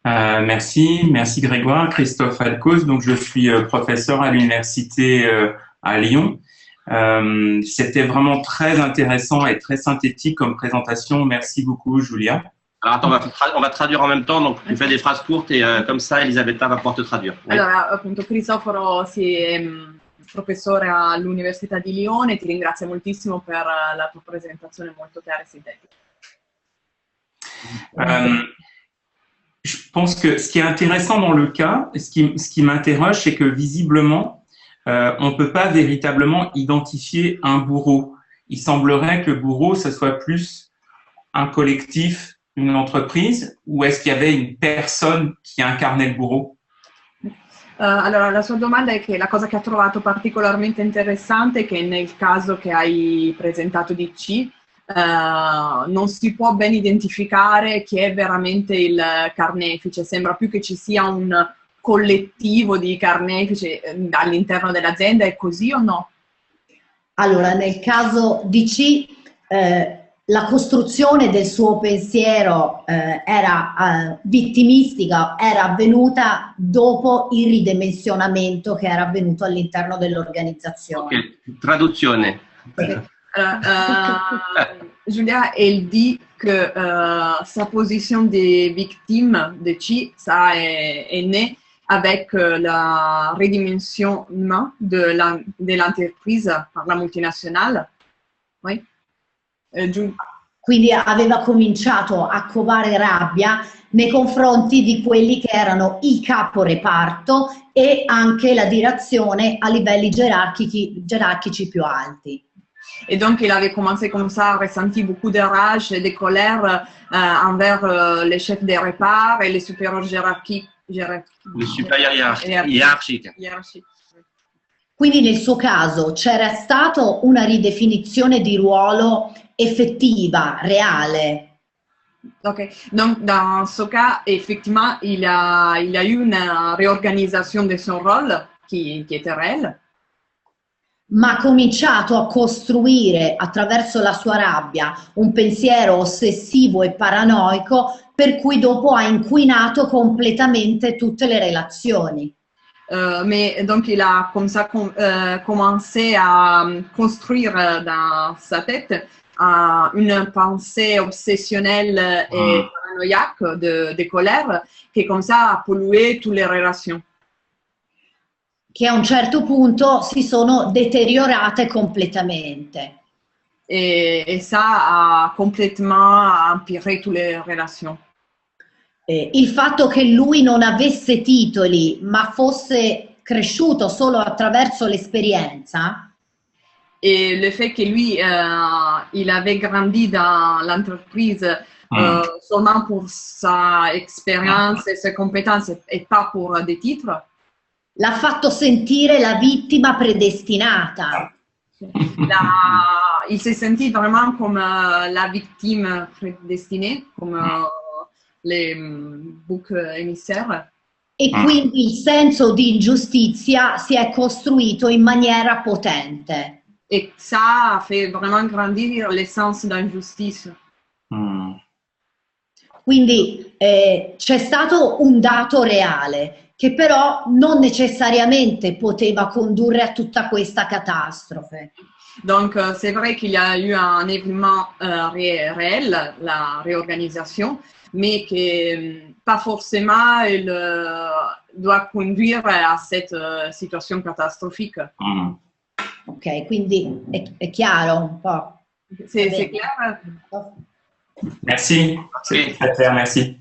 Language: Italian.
Merci Grégoire. Christophe Alcos, donc je suis professeur à l'université à Lyon. C'était vraiment très intéressant et très synthétique comme présentation. Merci beaucoup, Julia. Alors attends, on va traduire en même temps, donc tu fais des phrases courtes et comme ça Elisabetta va pouvoir te traduire. Oui. Allora, appunto, Cristoforo è professore all'Università di Lione, ti ringrazio moltissimo per la tua presentazione molto chiara e sintetica. Je pense que ce qui est intéressant dans le cas, ce qui m'interroge, c'est que visiblement, on ne peut pas véritablement identifier un bourreau. Il semblerait que le bourreau, ce soit plus un collectif, une entreprise, ou est-ce qu'il y avait une personne qui incarnait le bourreau? Allora, la sua domanda è che la cosa che ha trovato particolarmente interessante è che nel caso che hai presentato di C, non si può ben identificare chi è veramente il carnefice, sembra più che ci sia un collettivo di carnefici all'interno dell'azienda, è così o no? Allora, nel caso di C, la costruzione del suo pensiero era vittimistica, era avvenuta dopo il ridimensionamento che era avvenuto all'interno dell'organizzazione. Ok, traduzione. Julia, elle dit que sa position des victimes de Chi, ça est né avec le redimensionnement de l'entreprise par la multinazionale. Oui. Quindi aveva cominciato a covare rabbia nei confronti di quelli che erano il caporeparto e anche la direzione a livelli gerarchici più alti. Et donc, il avait commencé comme ça, ressenti beaucoup de rage et de colère envers les chefs des repas et les supérieurs hiérarchiques. Les supérieurs hiérarchiques. Quindi nel suo caso c'era stata una ridefinizione di ruolo effettiva, réelle. Ok, donc dans ce cas, effectivement, il y a eu une réorganisation de son rôle qui était réelle. Ma ha cominciato a costruire attraverso la sua rabbia un pensiero ossessivo e paranoico per cui dopo ha inquinato completamente tutte le relazioni. Mais donc il a comme ça commencé à construire dans sa tête une pensée obsessionnelle et paranoïaque de colère qui comme ça a pollué toutes les relations. Che a un certo punto si sono deteriorate completamente. Et ça a complètement empiré toutes les relations. Il fatto che lui non avesse titoli ma fosse cresciuto solo attraverso l'esperienza. Et le fait que lui, il avait grandi dans l'entreprise seulement pour sa expérience et ses compétences et pas pour des titres. L'ha fatto sentire la vittima predestinata. Il s'est senti vraiment comme la victime prédestinée, comme les boucs émissaires. E quindi il senso di ingiustizia si è costruito in maniera potente. Et ça a fait vraiment grandir l'essence d'injustice. Quindi c'è stato un dato reale che però non necessariamente poteva condurre a tutta questa catastrofe. Donc c'est vrai qu'il y a eu un événement réel, la réorganisation, mais que pas forcément il doit conduire à cette situation catastrophique. Ok, quindi è chiaro un po'. C'est clair? Merci, c'est très clair, merci.